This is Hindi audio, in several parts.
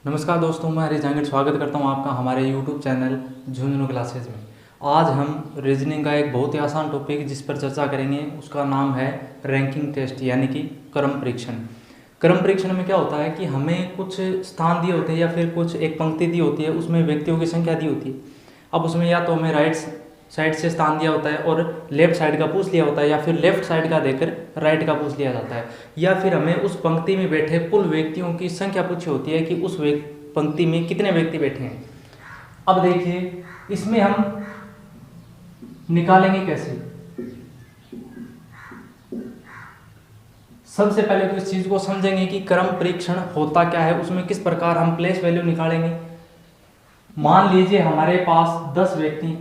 नमस्कार दोस्तों, मैं हरीश जांगड़ स्वागत करता हूं आपका हमारे YouTube चैनल झुंझुनू क्लासेज में। आज हम रीजनिंग का एक बहुत ही आसान टॉपिक जिस पर चर्चा करेंगे उसका नाम है रैंकिंग टेस्ट यानी कि क्रम परीक्षण। क्रम परीक्षण में क्या होता है कि हमें कुछ स्थान दिए होते हैं या फिर कुछ एक पंक्ति दी होती है, उसमें व्यक्तियों की संख्या दी होती है। अब उसमें या तो हमें राइट साइड से स्थान दिया होता है और लेफ्ट साइड का पूछ लिया होता है, या फिर लेफ्ट साइड का देकर राइट का पूछ लिया जाता है, या फिर हमें उस पंक्ति में बैठे कुल व्यक्तियों की संख्या पूछी होती है कि उस पंक्ति में कितने व्यक्ति बैठे हैं। अब देखिए इसमें हम निकालेंगे कैसे। सबसे पहले तो इस चीज को समझेंगे कि क्रम परीक्षण होता क्या है, उसमें किस प्रकार हम प्लेस वैल्यू निकालेंगे। मान लीजिए हमारे पास 10 व्यक्ति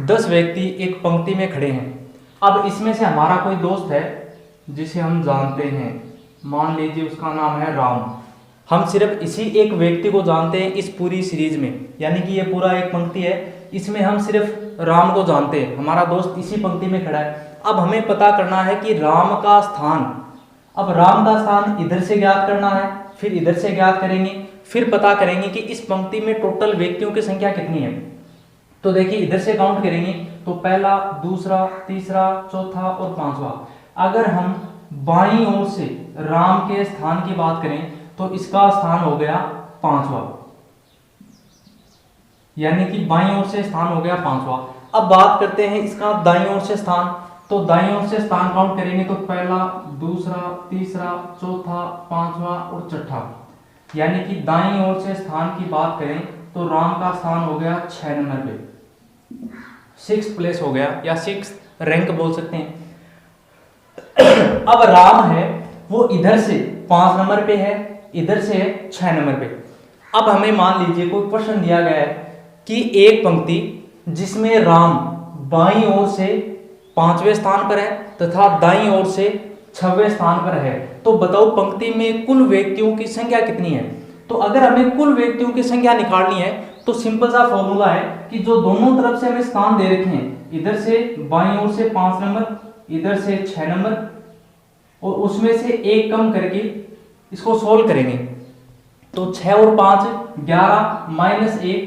10 व्यक्ति एक पंक्ति में खड़े हैं। अब इसमें से हमारा कोई दोस्त है जिसे हम जानते हैं, मान लीजिए उसका नाम है राम। हम सिर्फ इसी एक व्यक्ति को जानते हैं इस पूरी सीरीज में, यानी कि ये पूरा एक पंक्ति है, इसमें हम सिर्फ राम को जानते हैं। हमारा दोस्त इसी पंक्ति में खड़ा है। अब हमें पता करना है कि राम का स्थान, अब राम का स्थान इधर से ज्ञात करना है, फिर इधर से ज्ञात करेंगे, फिर पता करेंगे कि इस पंक्ति में टोटल व्यक्तियों की संख्या कितनी है। तो देखिए इधर से काउंट करेंगे तो पहला, दूसरा, तीसरा, चौथा और पांचवा। अगर हम बाईं ओर से राम के स्थान की बात करें तो इसका स्थान हो गया पांचवा, यानी कि बाईं ओर से स्थान हो गया पांचवा। अब बात करते हैं इसका दाईं ओर से स्थान, तो दाईं ओर से स्थान काउंट करेंगे तो पहला, दूसरा, तीसरा, चौथा, पांचवा और छठा, यानी कि दाईं ओर से स्थान की बात करें तो राम का स्थान हो गया 6 नंबर पे, 6th प्लेस हो गया या 6th रैंक बोल सकते हैं। अब राम है वो इधर से 5 नंबर पे है, इधर से है 6 नंबर पे। अब हमें मान लीजिए कोई प्रश्न दिया गया है कि एक पंक्ति जिसमें राम बाईं ओर से 5वें स्थान पर है तथा दाईं ओर से 6वें स्थान पर है, तो बताओ पंक्ति में कुल व्यक्तियों की संख्या कितनी है। तो अगर हमें कुल व्यक्तियों की संख्या निकालनी है तो सिंपल सा फॉर्मूला है कि जो दोनों तरफ से हमें स्थान दे रखे हैं, इधर से बाईं ओर से 5 नंबर, इधर से 6 नंबर, और उसमें से एक कम करके इसको सोल्व करेंगे तो 6 और 5 11 माइनस 1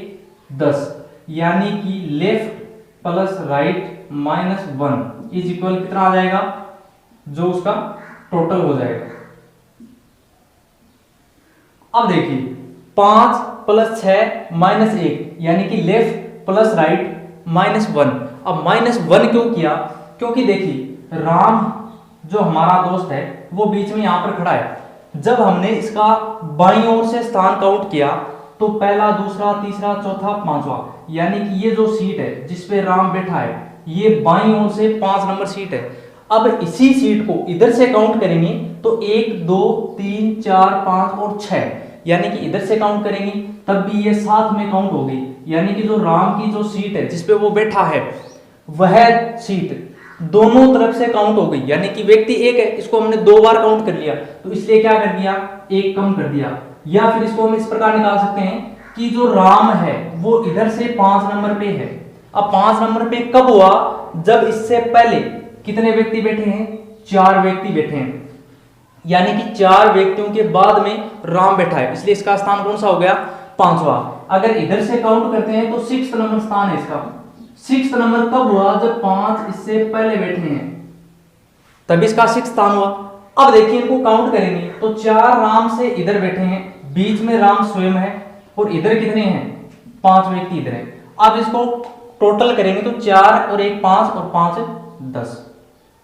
10, यानी कि left plus right minus 1 is equal कितना आ जाएगा, जो उसका टोटल हो जाएगा। अब देखिए 5 प्लस 6 माइनस 1, यानी कि लेफ्ट प्लस राइट माइनस 1। अब माइनस 1 क्यों किया, क्योंकि देखिए राम जो हमारा दोस्त है वो बीच में यहां पर खड़ा है। जब हमने इसका बाईं ओर से स्थान काउंट किया तो पहला, दूसरा, तीसरा, चौथा, पांचवा, यानी कि ये जो सीट है जिसपे राम बैठा है ये बाईं ओर से 5 नंबर सीट है। अब इसी सीट को इधर से काउंट करेंगे तो 1 2 3 4 5 और 6, यानी कि इधर से काउंट करेंगे तब भी ये साथ में काउंट होगी, यानी कि जो राम की जो सीट है जिसपे वो बैठा है वह सीट दोनों तरफ से काउंट हो गई, यानी कि व्यक्ति एक है, इसको हमने 2 बार काउंट कर लिया तो इसलिए क्या कर दिया, एक कम कर दिया। या फिर इसको हम इस प्रकार निकाल सकते हैं कि जो राम है वो इधर से 5 नंबर पे है। अब 5 नंबर पे कब हुआ, जब इससे पहले कितने व्यक्ति बैठे हैं, 4 व्यक्ति बैठे हैं, यानी कि 4 व्यक्तियों के बाद में राम बैठा है, इसलिए इसका स्थान कौन सा हो गया, 5वां। अगर इधर से काउंट करते हैं तो 6th नंबर स्थान है इसका। 6th नंबर कब हुआ, जब 5 इससे पहले बैठे हैं तब इसका 6th स्थान हुआ। अब देखिए इनको काउंट करेंगे तो 4 राम से इधर बैठे हैं, बीच में राम स्वयं है, और इधर कितने हैं, 5 व्यक्ति इधर है। अब इसको टोटल करेंगे तो 4 और 1 5 और 5 10,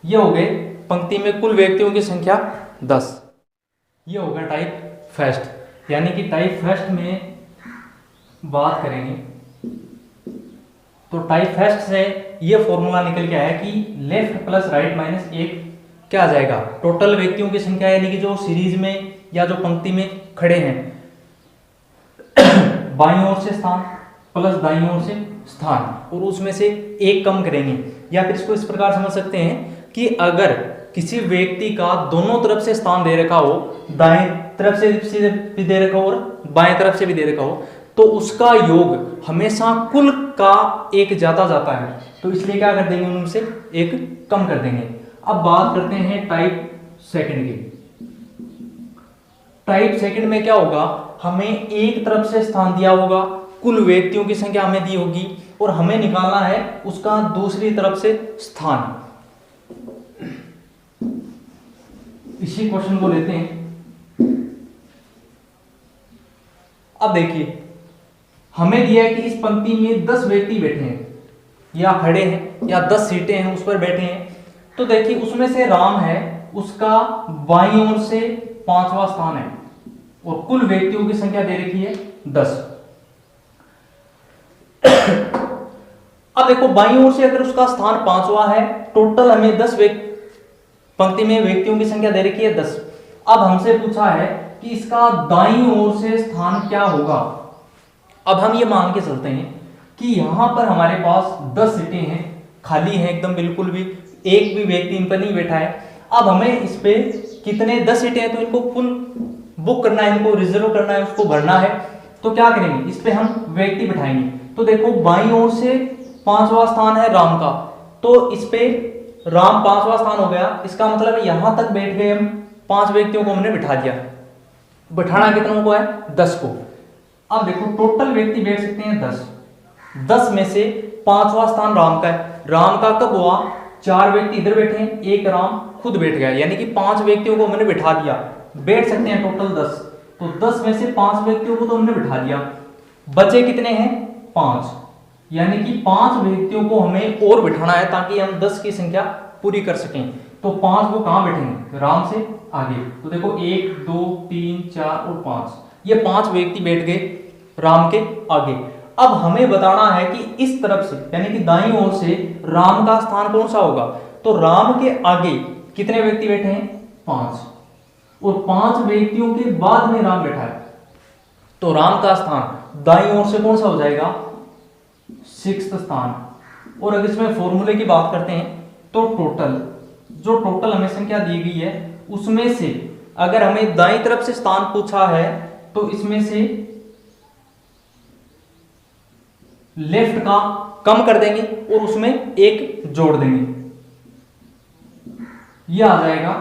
ये हो गए पंक्ति में कुल व्यक्तियों की संख्या 10। ये हो गया टाइप फर्स्ट, यानी कि टाइप फर्स्ट में बात करेंगे तो टाइप फर्स्ट से ये फॉर्मूला निकल के आया कि लेफ्ट प्लस राइट माइनस 1 क्या आ जाएगा, टोटल व्यक्तियों की संख्या, यानी कि जो सीरीज में या जो पंक्ति में खड़े हैं बाईं ओर से स्थान प्लस दाईं ओर से स्थान, और उसमें से एक कम करेंगे। या फिर इसको इस प्रकार समझ सकते हैं कि अगर किसी व्यक्ति का दोनों तरफ से स्थान दे रखा हो, दाएं तरफ से भी दे रखा हो और बाएं तरफ से भी दे रखा हो, तो उसका योग हमेशा कुल का एक ज्यादा जाता है, तो इसलिए क्या कर देंगे, उनसे एक कम कर देंगे। अब बात करते हैं टाइप सेकंड की। टाइप सेकंड में क्या होगा, हमें एक तरफ से स्थान दिया होगा, कुल व्यक्तियों की संख्या हमें दी होगी और हमें निकालना है उसका दूसरी तरफ से स्थान। इसी क्वेश्चन को लेते हैं। अब देखिए हमें दिया है कि इस पंक्ति में 10 व्यक्ति बैठे हैं या खड़े हैं या 10 सीटें हैं उस पर बैठे हैं। तो देखिए उसमें से राम है, उसका बाईं ओर से 5वां स्थान है और कुल व्यक्तियों की संख्या दे रखी है 10। अब देखो बाईं ओर से अगर उसका स्थान 5वां है, टोटल हमें 10 पंक्ति में व्यक्तियों की संख्या दे रखी है 10। अब हमसे पूछा है कि इसका दाईं ओर से स्थान क्या होगा। अब हम ये मान के चलते हैं कि यहां पर हमारे पास 10 सीटें हैं, खाली हैं एकदम, बिल्कुल भी एक भी व्यक्ति इन पर नहीं बैठा है। अब हमें इस पे कितने 10 सीटें हैं तो इनको फुल बुक करना है, इनको रिजर्व करना है, उसको भरना है। तो क्या करेंगे, इस पे हम व्यक्ति बिठाएंगे। तो देखो बाईं ओर से 5वां स्थान है राम का, तो इस पे राम 5वां स्थान हो गया। इसका मतलब यहां तक बैठ गए हम, 5 व्यक्तियों को हमने बिठा दिया। बिठाना कितनों को है, 10 को। अब देखो टोटल व्यक्ति बैठ सकते हैं 10 में से 5वां स्थान राम का है। राम का कब हुआ, 4 व्यक्ति इधर बैठे हैं, एक राम खुद बैठ गया, यानी कि 5 व्यक्तियों को हमने बिठा दिया। बैठ सकते हैं टोटल 10, तो 10 में से 5 व्यक्तियों को तो हमने बिठा दिया। बचे कितने हैं, 5, यानी कि 5 व्यक्तियों को हमें और बिठाना है ताकि हम 10 की संख्या पूरी कर सकें। तो 5 वो कहां बैठेंगे, राम से आगे। तो देखो 1 2 3 4 और 5, ये 5 व्यक्ति बैठ गए राम के आगे। अब हमें बताना है कि इस तरफ से यानी कि दाईं ओर से राम का स्थान कौन सा होगा। तो राम के आगे कितने व्यक्ति बैठे हैं, 5, और 5 व्यक्तियों के बाद में राम बैठा है, तो राम का स्थान दाईं ओर से कौन सा हो जाएगा, 6th स्थान। और अगर इसमें फॉर्मूले की बात करते हैं तो टोटल हमें संख्या दी गई है उसमें से अगर हमें दाईं तरफ से स्थान पूछा है तो इसमें से लेफ्ट का कम कर देंगे और उसमें एक जोड़ देंगे, यह आ जाएगा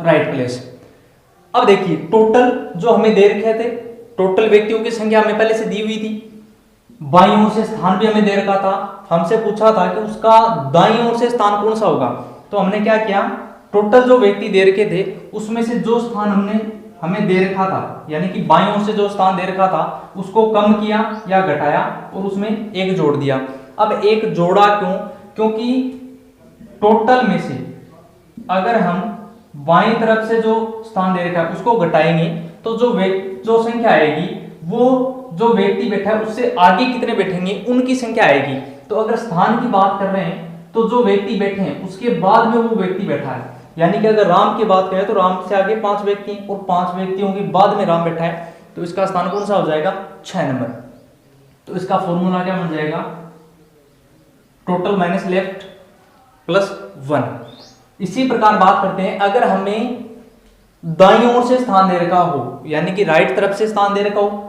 राइट प्लेस। अब देखिए टोटल जो हमें दे रखे थे, टोटल व्यक्तियों की संख्या हमें पहले से दी हुई थी, बाईं ओर से स्थान भी हमें दे रखा था। हमसे पूछा था कि उसका दाईं ओर से स्थान कौन सा होगा, तो हमने क्या किया, टोटल जो व्यक्ति दे रखे थे उसमें से जो स्थान हमें दे रखा था, यानी कि बाईं ओर से जो स्थान दे रखा था उसको कम किया या घटाया और उसमें एक जोड़ दिया। अब एक जोड़ा क्यों, क्योंकि टोटल में से अगर हम बाईं तरफ से जो स्थान दे रखा है उसको घटाएंगे तो जो संख्या आएगी वो जो व्यक्ति बैठा है उससे आगे कितने बैठेंगे उनकी संख्या आएगी। तो अगर स्थान की बात कर रहे हैं तो जो व्यक्ति बैठे हैं उसके बाद में वो व्यक्ति बैठा है, यानी कि अगर राम की बात करें तो राम से आगे 5 व्यक्ति और 5 व्यक्तियों के बाद में राम बैठा है, तो इसका स्थान कौन सा हो जाएगा, 6 नंबर। तो इसका फॉर्मूला क्या बन जाएगा, टोटल माइनस लेफ्ट प्लस 1। इसी प्रकार बात करते हैं अगर हमें दाईं ओर से स्थान दे रखा हो, यानी कि राइट तरफ से स्थान दे रखा हो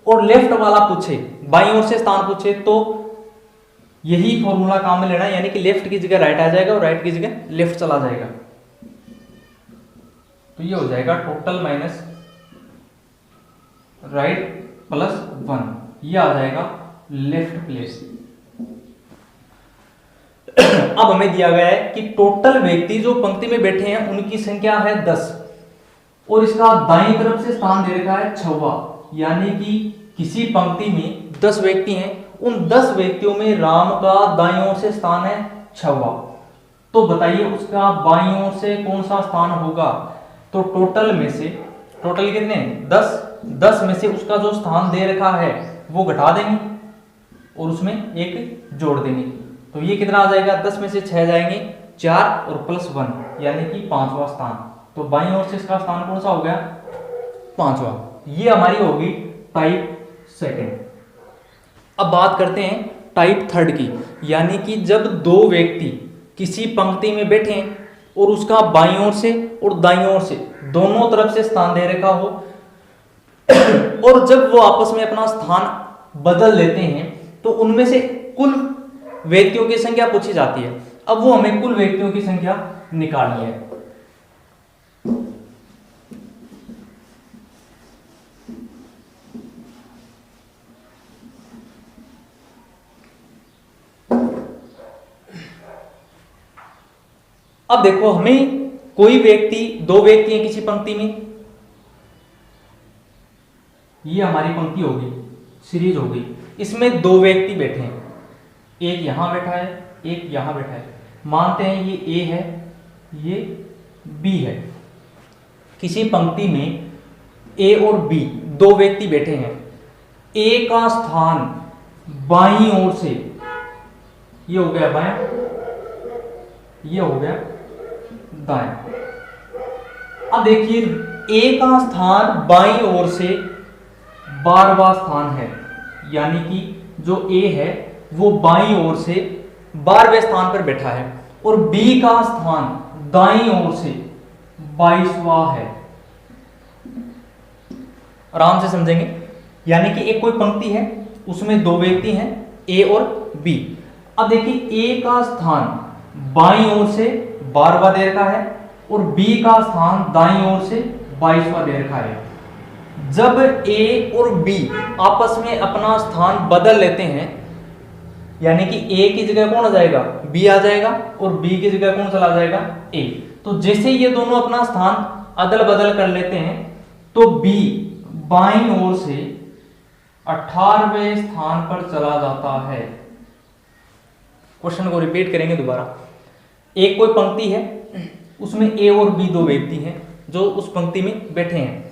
और लेफ्ट वाला पूछे, बाईं ओर से स्थान पूछे, तो यही फॉर्मूला काम में लेना है, यानी कि लेफ्ट की जगह राइट आ जाएगा और राइट की जगह लेफ्ट चला जाएगा। तो ये हो जाएगा टोटल माइनस राइट प्लस 1, ये आ जाएगा लेफ्ट प्लेस। अब हमें दिया गया है कि टोटल व्यक्ति जो पंक्ति में बैठे हैं उनकी संख्या है 10 और इसका दाईं तरफ से स्थान दे रखा है 6वां, यानी कि किसी पंक्ति में 10 व्यक्ति हैं, उन 10 व्यक्तियों में राम का दाईं ओर से स्थान है 6वां। तो बताइए उसका बाईं ओर से कौन सा स्थान होगा। तो टोटल में से, टोटल कितने 10 में से उसका जो स्थान दे रखा है वो घटा देंगे और उसमें एक जोड़ देंगे। तो ये कितना आ जाएगा, 10 में से 6 जाएंगे, 4 और प्लस 1 यानी कि 5वां स्थान। तो बाईं ओर से इसका स्थान कौन सा हो गया, 5वां। ये हमारी होगी टाइप सेकंड। अब बात करते हैं टाइप थर्ड की, यानी कि जब 2 व्यक्ति किसी पंक्ति में बैठे हैं और उसका बाईं ओर से और दाईं ओर से दोनों तरफ से स्थान दे रखा हो, और जब वो आपस में अपना स्थान बदल लेते हैं तो उनमें से कुल व्यक्तियों की संख्या पूछी जाती है। अब वो हमें कुल व्यक्तियों की संख्या निकालनी है। अब देखो, हमें कोई व्यक्ति, दो व्यक्ति हैं किसी पंक्ति में, ये हमारी पंक्ति होगी, सीरीज होगी, इसमें दो व्यक्ति बैठे हैं, एक यहां बैठा है, एक यहां बैठा है। मानते हैं ये ए है, ये बी है। किसी पंक्ति में ए और बी दो व्यक्ति बैठे हैं। ए का स्थान बाईं ओर से, ये हो गया बायां, ये हो गया दाएं। अब देखिए, ए का स्थान बाईं ओर से 12वां स्थान है, यानी कि जो ए है वो बाईं ओर से 12वें स्थान पर बैठा है, और बी का स्थान दाईं ओर से 22वां है। आराम से समझेंगे, यानी कि एक कोई पंक्ति है, उसमें दो व्यक्ति हैं, ए और बी। अब देखिए, ए का स्थान बाईं ओर से 12वां दे रखा है और बी का स्थान दाईं ओर से 22वां दे रखा है। जब ए और बी आपस में अपना स्थान बदल लेते हैं, यानी कि ए की जगह कौन आ जाएगा, बी आ जाएगा, और बी की जगह कौन चला जाएगा, ए। तो जैसे ये दोनों अपना स्थान अदल बदल कर लेते हैं तो बी बाईं ओर से 18वें स्थान पर चला जाता है। क्वेश्चन को रिपीट करेंगे दोबारा। एक कोई पंक्ति है, उसमें ए और बी दो व्यक्ति हैं जो उस पंक्ति में बैठे हैं।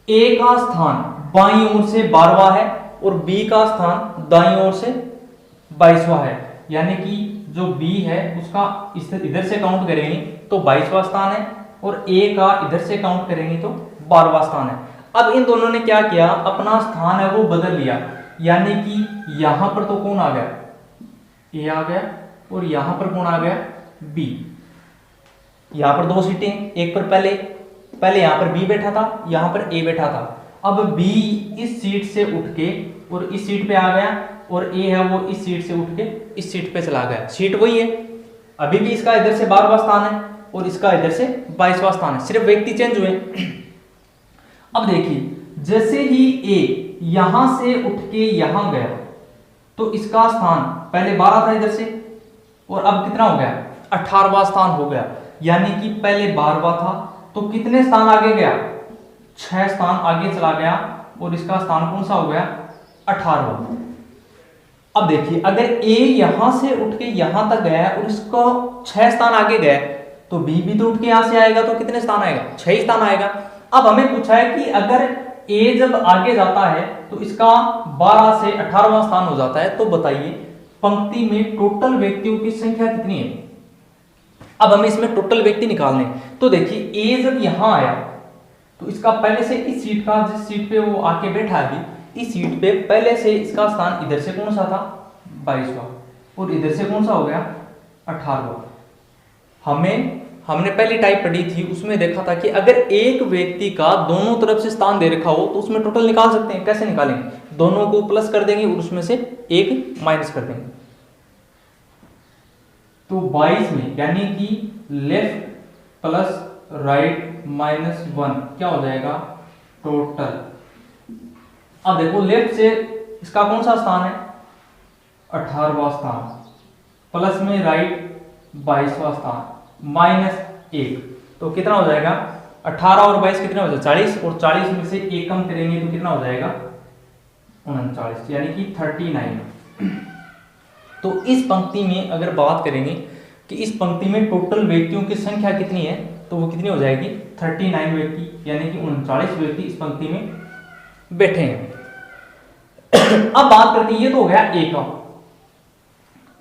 ए का स्थान बाईं ओर से 12वां है और बी का स्थान दाईं ओर से 22वां है, यानी कि जो बी है उसका इधर से काउंट करेंगे तो 22वां स्थान है, और ए का इधर से काउंट करेंगे तो 12वां स्थान है। अब इन दोनों ने क्या किया, अपना स्थान है वो बदल लिया, यानी कि यहां पर तो कौन आ गया, ए आ गया, और यहां पर कौन आ गया, बी। यहां पर दो सीटें, एक पर पहले यहां पर बी बैठा था, यहां पर ए बैठा था। अब बी इस सीट से उठ के और इस सीट पे आ गया, और ए है वो इस सीट से उठ के इस सीट पे चला गया। सीट वही है, अभी भी इसका इधर से 12वां स्थान है और इसका इधर से 22वां स्थान है, सिर्फ व्यक्ति चेंज हुए। अब देखिए, जैसे ही ए यहां से उठ के यहां गया तो इसका स्थान पहले 12 था इधर से, और अब कितना हो गया, 18वां स्थान हो गया। यानी कि पहले 12वां था तो कितने स्थान आगे गया, 6 स्थान आगे चला गया, और इसका स्थान कौन सा हो गया, 18वां। अब देखिए, अगर ए यहां से उठ के यहां तक गया और इसको 6 स्थान आगे गया, तो बी भी तो उठ के यहां से आएगा, तो कितने स्थान आएगा, 6 स्थान आएगा। अब हमें पूछा है कि अगर ए जब आगे जाता है तो इसका 12 से 18वां स्थान हो जाता है, तो बताइए पंक्ति में टोटल व्यक्तियों की संख्या कितनी है। अब हमें इसमें टोटल व्यक्ति निकालने, तो देखिए, ए जब यहां आया तो इसका पहले से इस सीट का, जिस सीट पे वो आके बैठा है, इस सीट पे पहले से इसका स्थान इधर से कौन सा था, 22वां, और इधर से कौन सा हो गया, 18वां। हमने पहली टाइप पढ़ी थी, उसमें देखा था कि अगर एक व्यक्ति का दोनों तरफ से स्थान दे रखा हो तो उसमें टोटल निकाल सकते हैं। कैसे निकालेंगे, दोनों को प्लस कर देंगे और उसमें से एक माइनस कर देंगे। तो 22 में, यानी कि लेफ्ट प्लस राइट -1 क्या हो जाएगा, टोटल। अब देखो, लेफ्ट से इसका कौन सा स्थान है, 18वां स्थान, प्लस में राइट 22वां स्थान, -1, तो कितना हो जाएगा, 18 और 22 कितना हो जाएगा, 40, और 40 में से 1 कम करेंगे तो कितना हो जाएगा, 39, यानी कि 39। तो इस पंक्ति में अगर बात करेंगे कि इस पंक्ति में टोटल व्यक्तियों की संख्या कितनी है, तो वो कितनी हो जाएगी, 39 व्यक्ति, यानी कि 39 व्यक्ति इस पंक्ति में बैठे हैं। अब बात करते हैं, ये तो हो गया ए का।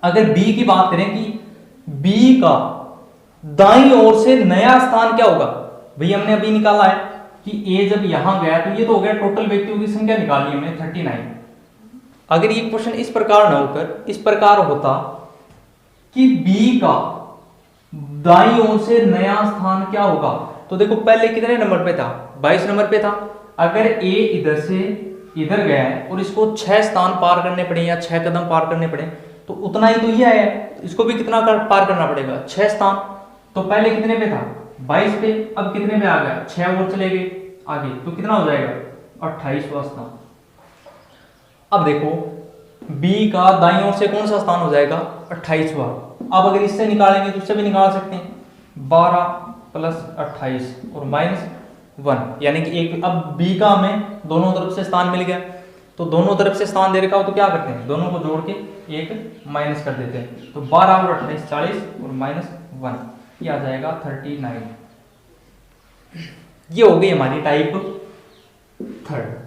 अगर बी की बात करें कि बी का दाईं ओर से नया स्थान क्या होगा, भाई हमने अभी निकाला है कि ए जब यहां गया तो ये तो हो गया, टोटल व्यक्तियों की संख्या निकाली हमने 39। अगर ये क्वेश्चन इस प्रकार न होकर इस प्रकार होता कि बी का दाईं ओर से नया स्थान क्या होगा, तो देखो पहले कितने नंबर पे था, 22 नंबर पे था, अगर ए इधर से इधर गया है और इसको 6 स्थान पार करने पड़े या 6 कदम पार करने पड़े, तो उतना ही तो ये आया है, इसको भी कितना पार करना पड़ेगा, 6 स्थान। तो पहले कितने पे था, 22 पे, अब कितने पे आ गया, 6 और चले गए आगे, तो कितना हो जाएगा, 28वां स्थान। अब देखो बी का दाईं ओर से कौन सा स्थान हो जाएगा, 28वां। अब अगर इससे निकालेंगे तो इससे भी निकाल सकते हैं, 12 प्लस 28 और माइनस 1, यानी कि एक, अब बी का हमें दोनों तरफ से स्थान मिल गया, तो दोनों तरफ से स्थान दे रखा हो तो क्या करते हैं, दोनों को जोड़ के एक माइनस कर देते हैं, तो 12 और 28 40 और माइनस 1, ये आ जाएगा 39। ये हो गई हमारी टाइप थर्ड।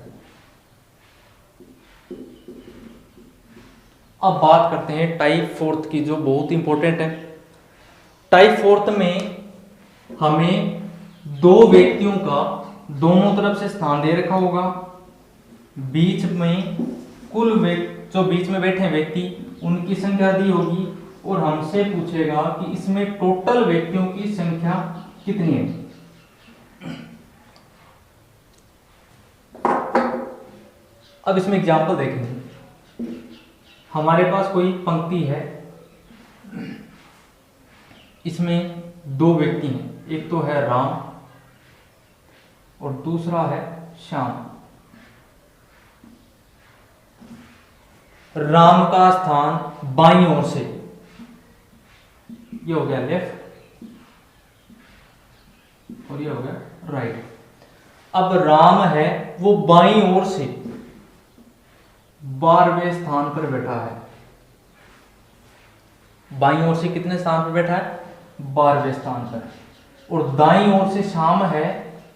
अब बात करते हैं टाइप फोर्थ की, जो बहुत इंपॉर्टेंट है। टाइप फोर्थ में हमें दो व्यक्तियों का दोनों तरफ से स्थान दे रखा होगा, बीच में कुल जो बीच में बैठे व्यक्ति उनकी संख्या दी होगी, और हमसे पूछेगा कि इसमें टोटल व्यक्तियों की संख्या कितनी है। अब इसमें एग्जांपल देखेंगे। हमारे पास कोई पंक्ति है, इसमें दो व्यक्ति हैं, एक तो है राम और दूसरा है श्याम। राम का स्थान बाईं ओर से, ये हो गया लेफ्ट और ये हो गया राइट। अब राम है वो बाईं ओर से 12वें स्थान पर बैठा है। बाईं ओर से कितने स्थान पर बैठा है, 12वें स्थान पर। और दाईं ओर से श्याम है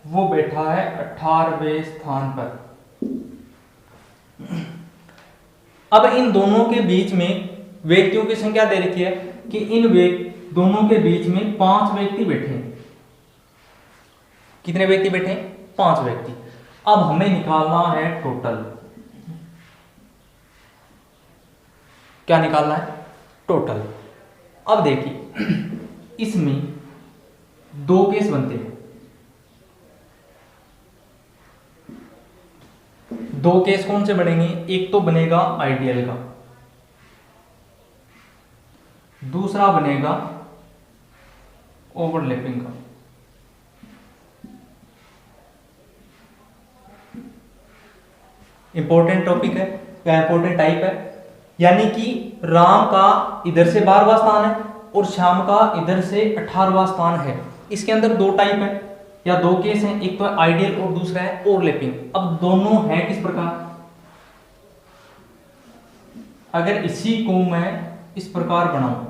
वो बैठा है 18वें स्थान पर। अब इन दोनों के बीच में व्यक्तियों की संख्या दे रखी है कि इन दोनों के बीच में 5 व्यक्ति बैठे हैं। कितने व्यक्ति बैठे हैं, 5 व्यक्ति। अब हमें निकालना है टोटल। क्या निकालना है, टोटल। अब देखिए इसमें दो केस बनते हैं। दो केस कौन से बनेंगे, एक तो बनेगा आइडियल का, दूसरा बनेगा ओवरलैपिंग का। इंपॉर्टेंट टॉपिक है या इंपॉर्टेंट टाइप है, यानी कि राम का इधर से 12वां स्थान है और श्याम का इधर से 18वां स्थान है। इसके अंदर दो टाइप है या दो केस हैं, एक तो है आइडियल और दूसरा है ओवरलैपिंग। अब दोनों हैं किस प्रकार, अगर इसी को मैं इस प्रकार बनाऊं,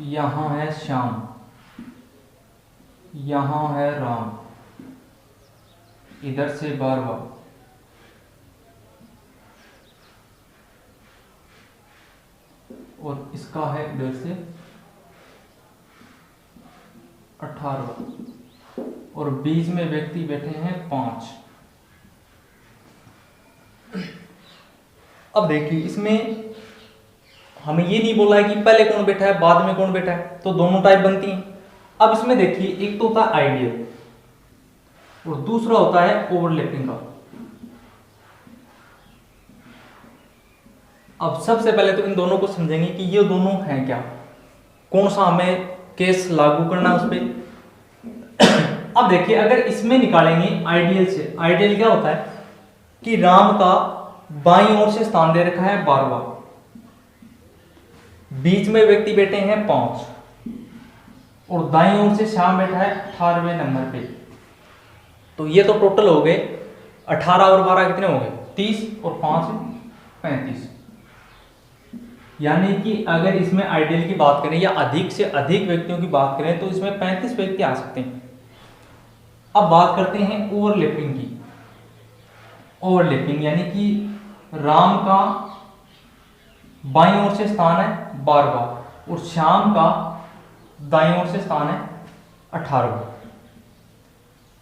यहां है श्याम, यहां है राम, इधर से 12वां, और इसका है इधर से 18वां, और बीच में व्यक्ति बैठे हैं 5। अब देखिए इसमें हमें ये नहीं बोला है कि पहले कौन बैठा है बाद में कौन बैठा है, तो दोनों टाइप बनती हैं। अब इसमें देखिए एक तो होता है आइडियल और दूसरा होता है ओवरलैपिंग का। अब सबसे पहले तो इन दोनों को समझेंगे कि ये दोनों हैं क्या, कौन सा हमें केस लागू करना है उस पर। अब देखिए अगर इसमें निकालेंगे आइडियल से, आइडियल क्या होता है कि राम का बाईं ओर से स्थान दे रखा है 12वां, बीच में व्यक्ति बैठे हैं 5 और दाईं ओर से श्याम बैठा है 18वें नंबर पे। तो ये तो टोटल हो गए 18 और 12 कितने हो गए, 30 और 5 35। यानी कि अगर इसमें आइडियल की बात करें या अधिक से अधिक व्यक्तियों की बात करें तो इसमें 35 व्यक्ति आ सकते हैं। अब बात करते हैं ओवरलैपिंग की। ओवरलैपिंग यानी कि राम का बाईं ओर से स्थान है 12वां और श्याम का दाईं ओर से स्थान है 18वां।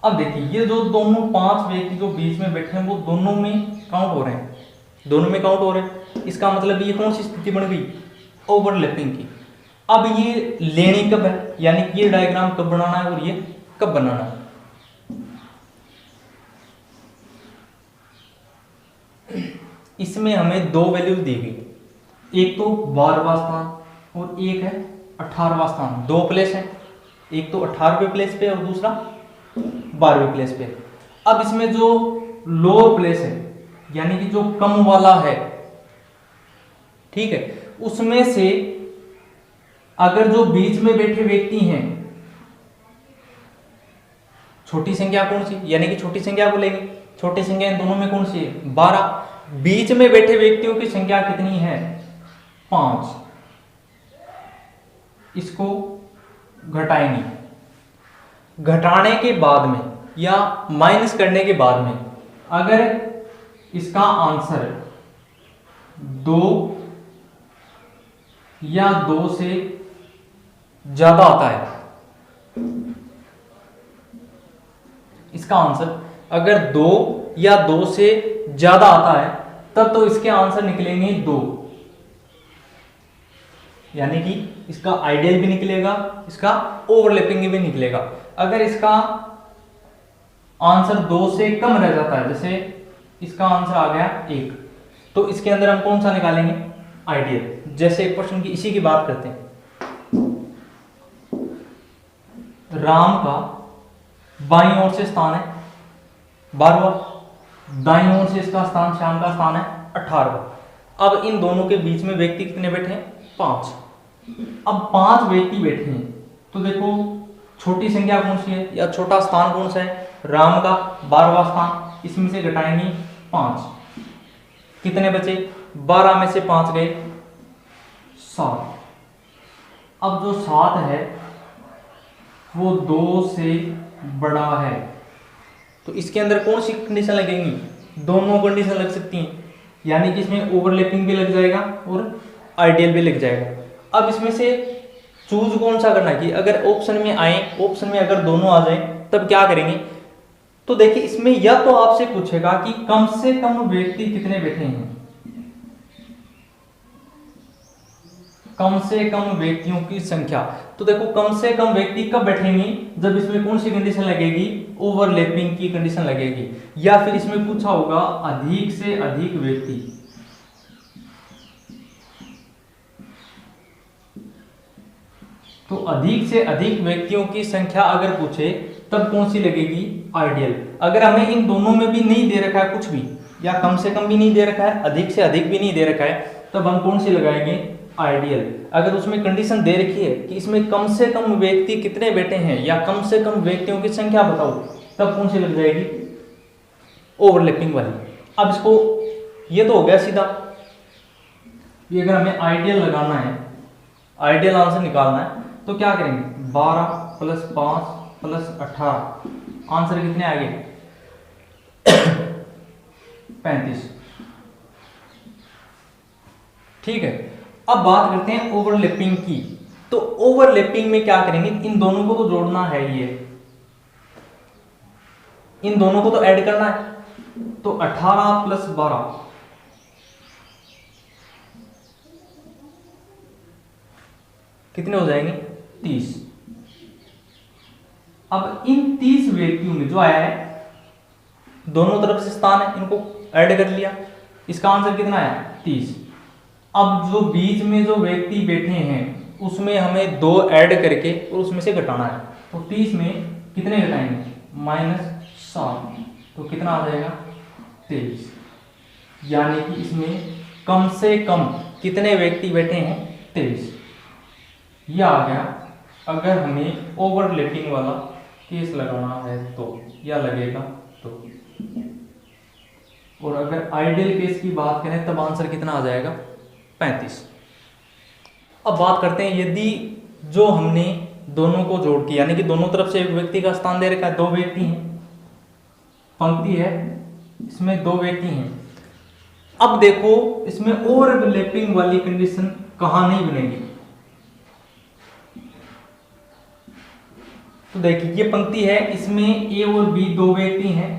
अब देखिए ये जो दोनों 5 व्यक्ति जो बीच में बैठे हैं वो दोनों में काउंट हो रहे हैं, दोनों में काउंट हो रहे हैं। इसका मतलब ये कौन सी स्थिति बन गई, ओवरलैपिंग की। अब ये लेनी कब है, यानी कि ये डायग्राम कब बनाना है और ये कब बनाना है। इसमें हमें दो वैल्यूज दी गई, एक तो 12वां स्थान और एक है 18वां स्थान। दो प्लेस है, एक तो 18वें प्लेस पे और दूसरा 12वें प्लेस पे। अब इसमें जो लोअर प्लेस है यानी कि जो कम वाला है, ठीक है, उसमें से अगर जो बीच में बैठे व्यक्ति हैं, छोटी संख्या कौन सी, यानी कि छोटी संख्या को लेंगे, छोटी संख्या इन दोनों में कौन सी है, 12। बीच में बैठे व्यक्तियों की संख्या कितनी है, 5। इसको घटाएंगे, घटाने के बाद में या माइनस करने के बाद में अगर इसका आंसर 2 या 2 से ज्यादा आता है, इसका आंसर अगर 2 या 2 से ज्यादा आता है तब तो इसके आंसर निकलेंगे 2, यानी कि इसका आइडियल भी निकलेगा, इसका ओवरलैपिंग भी निकलेगा। अगर इसका आंसर 2 से कम रह जाता है, जैसे इसका आंसर आ गया 1, तो इसके अंदर हम कौन सा निकालेंगे, आइडियल। जैसे एक क्वेश्चन की इसी की बात करते हैं, राम का बाईं ओर से स्थान है 12वां, दाईं ओर से इसका स्थान, श्याम का स्थान है 18वां। अब इन दोनों के बीच में व्यक्ति कितने बैठे हैं, 5। अब 5 व्यक्ति बैठे हैं, तो देखो छोटी संख्या कौन सी है या छोटा स्थान कौन सा है, राम का 12वां स्थान। इसमें से घटाएंगे 5, कितने बचे, 12 में से 5 गए 7। अब जो 7 है वो 2 से बड़ा है, तो इसके अंदर कौन सी कंडीशन लगेंगी, दोनों कंडीशन लग सकती हैं, यानी कि इसमें ओवरलैपिंग भी लग जाएगा और आइडियल भी लग जाएगा। अब इसमें से चूज कौन सा करना है कि अगर ऑप्शन में आए, ऑप्शन में अगर दोनों आ जाए तब क्या करेंगे, तो देखिए इसमें या तो आपसे पूछेगा कि कम से कम व्यक्ति कितने बैठे हैं, कम से कम व्यक्तियों की संख्या। तो देखो कम से कम व्यक्ति कब बैठेंगे, जब इसमें कौन सी कंडीशन लगेगी, ओवरलैपिंग की कंडीशन लगेगी। या फिर इसमें पूछा होगा अधिक से अधिक व्यक्ति, तो अधिक से अधिक व्यक्तियों की संख्या अगर पूछे तब कौन सी लगेगी, आइडियल। अगर हमें इन दोनों में भी नहीं दे रखा है कुछ भी, या कम से कम भी नहीं दे रखा है, अधिक से अधिक भी नहीं दे रखा है, तब हम कौन सी लगाएंगे, आइडियल। अगर उसमें कंडीशन दे रखी है कि इसमें कम से कम व्यक्ति कितने बैठे हैं या कम से कम व्यक्तियों की संख्या बताओ, तब कौन सी लग जाएगी, ओवरलैपिंग वाली। अब इसको, ये तो हो गया सीधा, ये अगर हमें आइडियल लगाना है, आइडियल आंसर निकालना है, तो क्या करेंगे, 12 + 5 + 18, आंसर कितने आ गए 35। ठीक है, अब बात करते हैं ओवरलैपिंग की। तो ओवरलैपिंग में क्या करेंगे, इन दोनों को तो जोड़ना है, ये इन दोनों को तो ऐड करना है, तो 18 + 12 कितने हो जाएंगे, 30। अब इन 30 व्यक्तियों में जो आया है, दोनों तरफ से स्थान है, इनको ऐड कर लिया, इसका आंसर कितना आया, 30। अब जो बीच में जो व्यक्ति बैठे हैं उसमें हमें 2 ऐड करके और उसमें से घटाना है, तो 30 में कितने घटाएंगे, -7, तो कितना आ जाएगा, 23। यानी कि इसमें कम से कम कितने व्यक्ति बैठे हैं, 23। यह आ गया अगर हमें ओवरलैपिंग वाला केस लगाना है तो, या लगेगा तो। और अगर आइडियल केस की बात करें तब आंसर कितना आ जाएगा, 35। अब बात करते हैं, यदि जो हमने दोनों को जोड़ के, यानी कि दोनों तरफ से एक व्यक्ति का स्थान दे रखा है, 2 व्यक्ति हैं, पंक्ति है, इसमें 2 व्यक्ति हैं। अब देखो इसमें ओवरलैपिंग वाली कंडीशन कहां नहीं बनेगी, तो देखिए ये पंक्ति है, इसमें ए और बी 2 व्यक्ति हैं,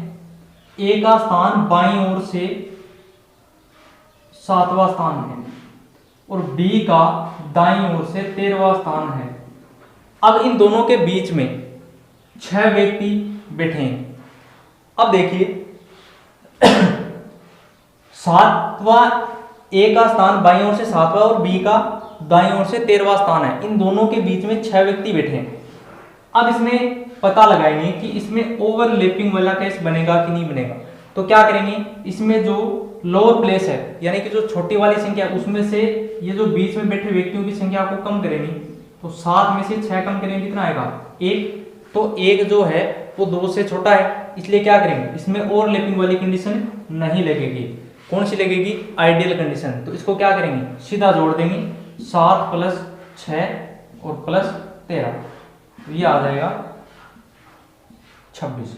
ए का स्थान बाईं ओर से 7वां स्थान है और बी का दाईं ओर से 13वां स्थान है। अब इन दोनों के बीच में 6 व्यक्ति बैठे हैं। अब देखिए सातवां ए का स्थान बाईं ओर से 7वां और बी का दाईं ओर से 13वां स्थान है, इन दोनों के बीच में 6 व्यक्ति बैठे हैं। अब इसमें पता लगाएंगे कि इसमें ओवरलैपिंग वाला केस बनेगा कि नहीं बनेगा। तो क्या करेंगे, इसमें जो लोअर प्लेस है यानी कि जो छोटी वाली संख्या उसमें से ये जो बीच में बैठे व्यक्तियों की संख्या को कम करेंगे, तो 7 में से 6 कम करेंगे कितना आएगा 1। तो 1 जो है वो 2 से छोटा है, इसलिए क्या करेंगे, इसमें ओवरलैपिंग वाली कंडीशन नहीं लगेगी। कौन सी लगेगी, आइडियल कंडीशन। तो इसको क्या करेंगे, सीधा जोड़ देंगे, 7 + 6 और +13, ये आ जाएगा 26।